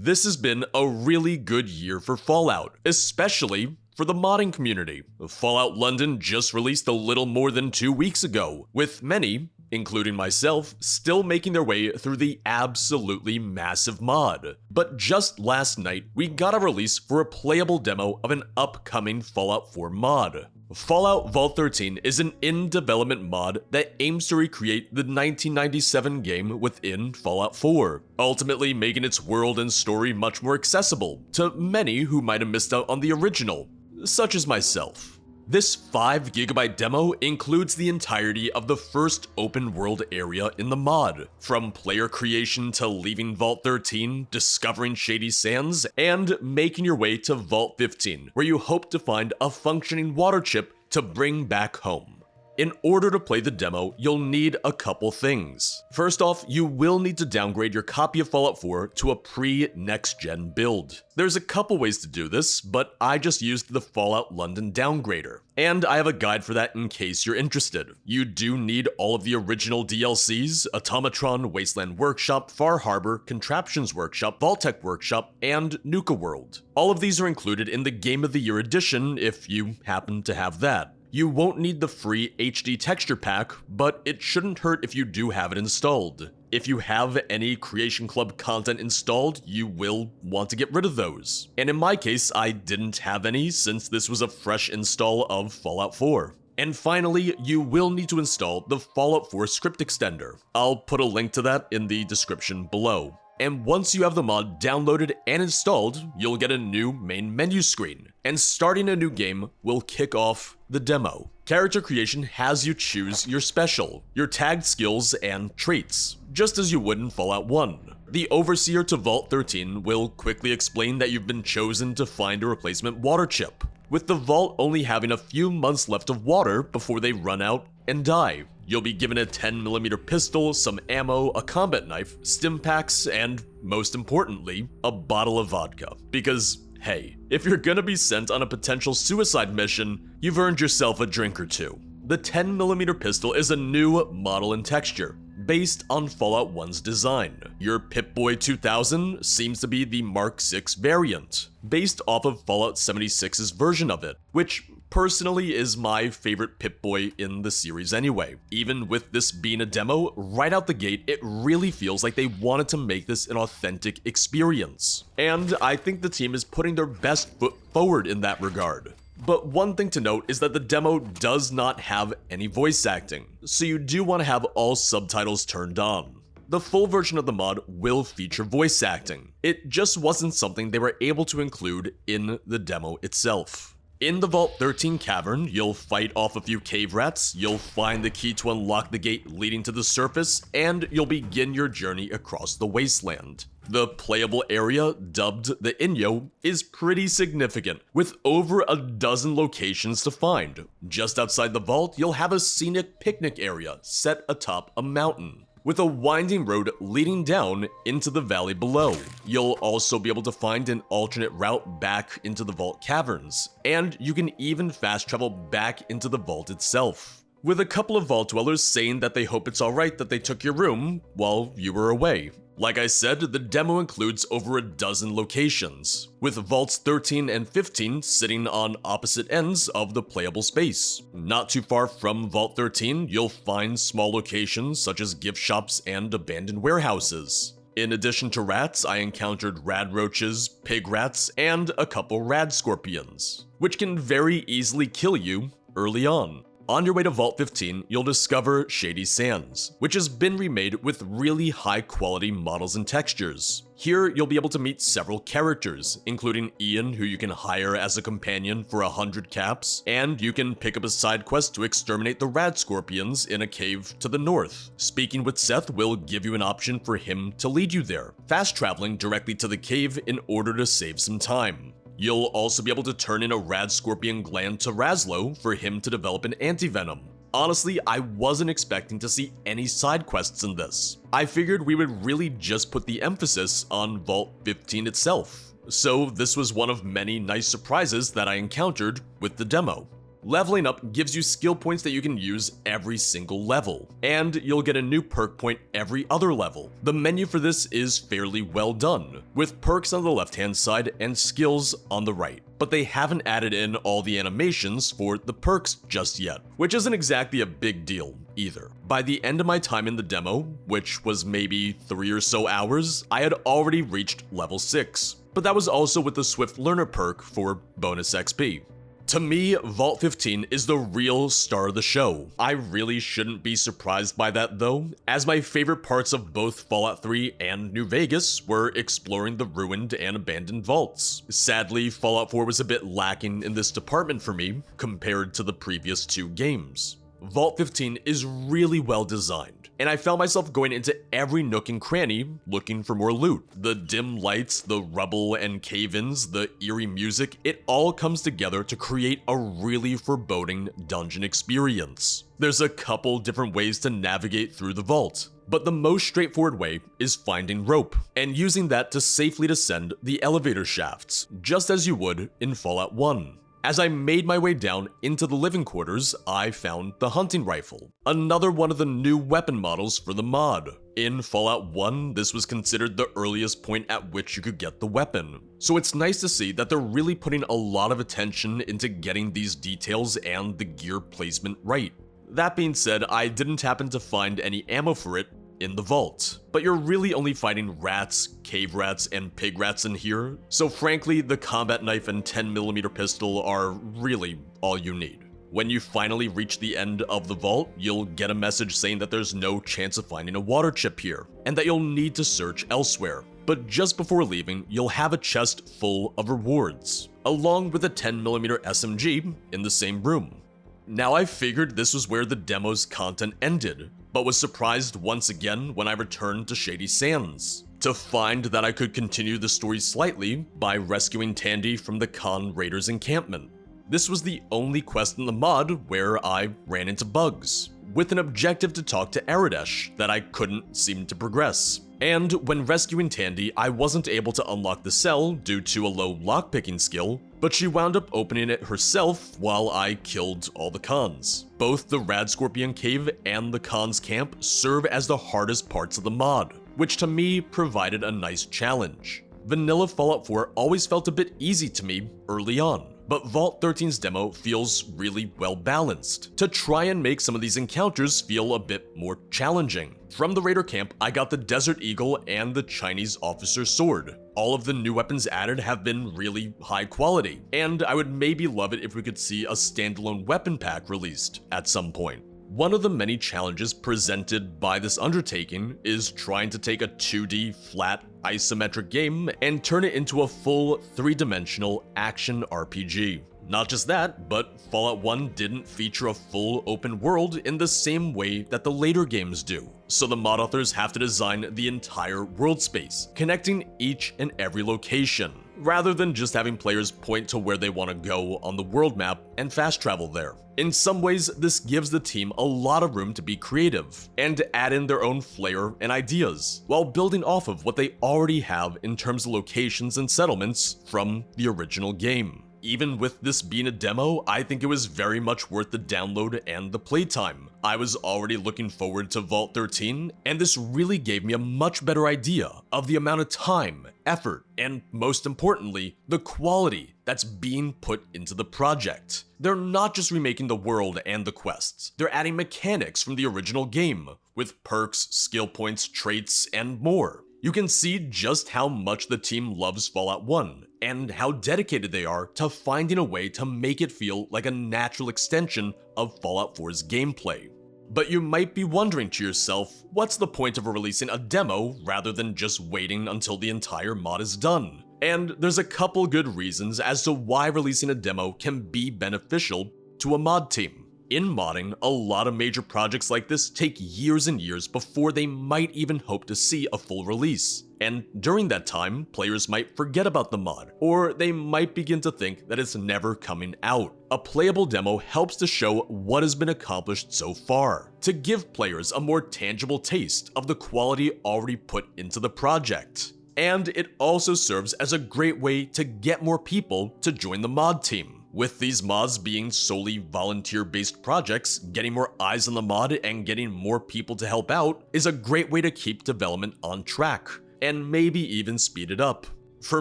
This has been a really good year for Fallout, especially for the modding community. Fallout London just released a little more than 2 weeks ago, with many, including myself, still making their way through the absolutely massive mod. But just last night, we got a release for a playable demo of an upcoming Fallout 4 mod. Fallout Vault 13 is an in-development mod that aims to recreate the 1997 game within Fallout 4, ultimately making its world and story much more accessible to many who might have missed out on the original, such as myself. This 5GB demo includes the entirety of the first open world area in the mod, from player creation to leaving Vault 13, discovering Shady Sands, and making your way to Vault 15, where you hope to find a functioning water chip to bring back home. In order to play the demo, you'll need a couple things. First off, you will need to downgrade your copy of Fallout 4 to a pre-next-gen build. There's a couple ways to do this, but I just used the Fallout London Downgrader, and I have a guide for that in case you're interested. You do need all of the original DLCs, Automatron, Wasteland Workshop, Far Harbor, Contraptions Workshop, Vault-Tec Workshop, and Nuka World. All of these are included in the Game of the Year edition if you happen to have that. You won't need the free HD texture pack, but it shouldn't hurt if you do have it installed. If you have any Creation Club content installed, you will want to get rid of those. And in my case, I didn't have any since this was a fresh install of Fallout 4. And finally, you will need to install the Fallout 4 script extender. I'll put a link to that in the description below. And once you have the mod downloaded and installed, you'll get a new main menu screen. And starting a new game will kick off the demo. Character creation has you choose your special, your tagged skills, and traits, just as you would in Fallout 1. The Overseer to Vault 13 will quickly explain that you've been chosen to find a replacement water chip, with the vault only having a few months left of water before they run out and die. You'll be given a 10mm pistol, some ammo, a combat knife, stim packs, and, most importantly, a bottle of vodka. Because, hey, if you're gonna be sent on a potential suicide mission, you've earned yourself a drink or two. The 10mm pistol is a new model and texture, based on Fallout 1's design. Your Pip-Boy 2000 seems to be the Mark 6 variant, based off of Fallout 76's version of it, which personally is my favorite Pip-Boy in the series anyway. Even with this being a demo, right out the gate, it really feels like they wanted to make this an authentic experience. And I think the team is putting their best foot forward in that regard. But one thing to note is that the demo does not have any voice acting, so you do want to have all subtitles turned on. The full version of the mod will feature voice acting. It just wasn't something they were able to include in the demo itself. In the Vault 13 cavern, you'll fight off a few cave rats, you'll find the key to unlock the gate leading to the surface, and you'll begin your journey across the wasteland. The playable area, dubbed the Inyo, is pretty significant, with over a dozen locations to find. Just outside the vault, you'll have a scenic picnic area set atop a mountain, with a winding road leading down into the valley below. You'll also be able to find an alternate route back into the vault caverns, and you can even fast travel back into the vault itself, with a couple of vault dwellers saying that they hope it's alright that they took your room while you were away. Like I said, the demo includes over a dozen locations, with Vaults 13 and 15 sitting on opposite ends of the playable space. Not too far from Vault 13, you'll find small locations such as gift shops and abandoned warehouses. In addition to rats, I encountered rad roaches, pig rats, and a couple rad scorpions, which can very easily kill you early on. On your way to Vault 15, you'll discover Shady Sands, which has been remade with really high quality models and textures. Here, you'll be able to meet several characters, including Ian, who you can hire as a companion for 100 caps, and you can pick up a side quest to exterminate the rad scorpions in a cave to the north. Speaking with Seth will give you an option for him to lead you there, fast traveling directly to the cave in order to save some time. You'll also be able to turn in a rad scorpion gland to Razlo for him to develop an antivenom. Honestly, I wasn't expecting to see any side quests in this. I figured we would really just put the emphasis on Vault 15 itself. So this was one of many nice surprises that I encountered with the demo. Leveling up gives you skill points that you can use every single level, and you'll get a new perk point every other level. The menu for this is fairly well done, with perks on the left-hand side and skills on the right. But they haven't added in all the animations for the perks just yet, which isn't exactly a big deal either. By the end of my time in the demo, which was maybe 3 or so hours, I had already reached level 6. But that was also with the Swift Learner perk for bonus XP. To me, Vault 15 is the real star of the show. I really shouldn't be surprised by that though, as my favorite parts of both Fallout 3 and New Vegas were exploring the ruined and abandoned vaults. Sadly, Fallout 4 was a bit lacking in this department for me compared to the previous 2 games. Vault 15 is really well designed, and I found myself going into every nook and cranny looking for more loot. The dim lights, the rubble and cave-ins, the eerie music, it all comes together to create a really foreboding dungeon experience. There's a couple different ways to navigate through the vault, but the most straightforward way is finding rope and using that to safely descend the elevator shafts, just as you would in Fallout 1. As I made my way down into the living quarters, I found the hunting rifle, another one of the new weapon models for the mod. In Fallout 1, this was considered the earliest point at which you could get the weapon, so it's nice to see that they're really putting a lot of attention into getting these details and the gear placement right. That being said, I didn't happen to find any ammo for it in the vault, but you're really only fighting rats, cave rats, and pig rats in here, so frankly, the combat knife and 10mm pistol are really all you need. When you finally reach the end of the vault, you'll get a message saying that there's no chance of finding a water chip here, and that you'll need to search elsewhere. But just before leaving, you'll have a chest full of rewards, along with a 10mm SMG in the same room. Now I figured this was where the demo's content ended, but was surprised once again when I returned to Shady Sands, to find that I could continue the story slightly by rescuing Tandy from the Khan Raiders encampment. This was the only quest in the mod where I ran into bugs, with an objective to talk to Aradesh that I couldn't seem to progress. And when rescuing Tandy, I wasn't able to unlock the cell due to a low lockpicking skill, but she wound up opening it herself while I killed all the Khans. Both the Rad Scorpion Cave and the Khans Camp serve as the hardest parts of the mod, which to me provided a nice challenge. Vanilla Fallout 4 always felt a bit easy to me early on, but Vault 13's demo feels really well balanced to try and make some of these encounters feel a bit more challenging. From the Raider camp, I got the Desert Eagle and the Chinese Officer's Sword. All of the new weapons added have been really high quality, and I would maybe love it if we could see a standalone weapon pack released at some point. One of the many challenges presented by this undertaking is trying to take a 2D flat isometric game and turn it into a full 3-dimensional action RPG. Not just that, but Fallout 1 didn't feature a full open world in the same way that the later games do, so the mod authors have to design the entire world space, connecting each and every location, rather than just having players point to where they want to go on the world map and fast travel there. In some ways, this gives the team a lot of room to be creative and to add in their own flair and ideas, while building off of what they already have in terms of locations and settlements from the original game. Even with this being a demo, I think it was very much worth the download and the playtime. I was already looking forward to Vault 13, and this really gave me a much better idea of the amount of time, effort, and most importantly, the quality that's being put into the project. They're not just remaking the world and the quests, they're adding mechanics from the original game, with perks, skill points, traits, and more. You can see just how much the team loves Fallout 1, and how dedicated they are to finding a way to make it feel like a natural extension of Fallout 4's gameplay. But you might be wondering to yourself, what's the point of releasing a demo rather than just waiting until the entire mod is done? And there's a couple good reasons as to why releasing a demo can be beneficial to a mod team. In modding, a lot of major projects like this take years and years before they might even hope to see a full release. And during that time, players might forget about the mod, or they might begin to think that it's never coming out. A playable demo helps to show what has been accomplished so far, to give players a more tangible taste of the quality already put into the project. And it also serves as a great way to get more people to join the mod team, With these mods being solely volunteer-based projects, getting more eyes on the mod and getting more people to help out is a great way to keep development on track, and maybe even speed it up. For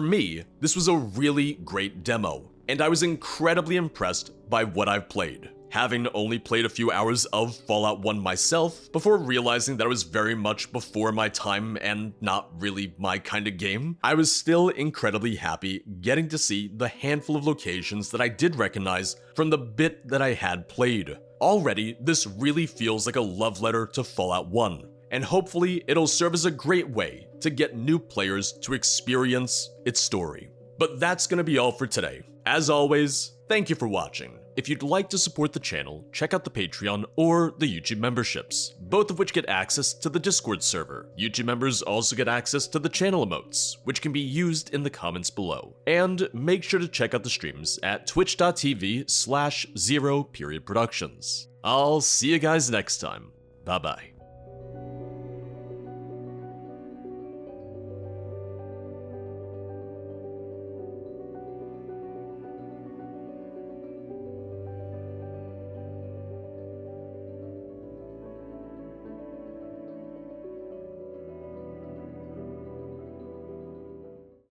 me, this was a really great demo, and I was incredibly impressed by what I've played. Having only played a few hours of Fallout 1 myself, before realizing that it was very much before my time and not really my kind of game, I was still incredibly happy getting to see the handful of locations that I did recognize from the bit that I had played. Already, this really feels like a love letter to Fallout 1, and hopefully it'll serve as a great way to get new players to experience its story. But that's gonna be all for today. As always, thank you for watching. If you'd like to support the channel, check out the Patreon or the YouTube memberships, both of which get access to the Discord server. YouTube members also get access to the channel emotes, which can be used in the comments below. And make sure to check out the streams at twitch.tv/0periodproductions. I'll see you guys next time. Bye bye.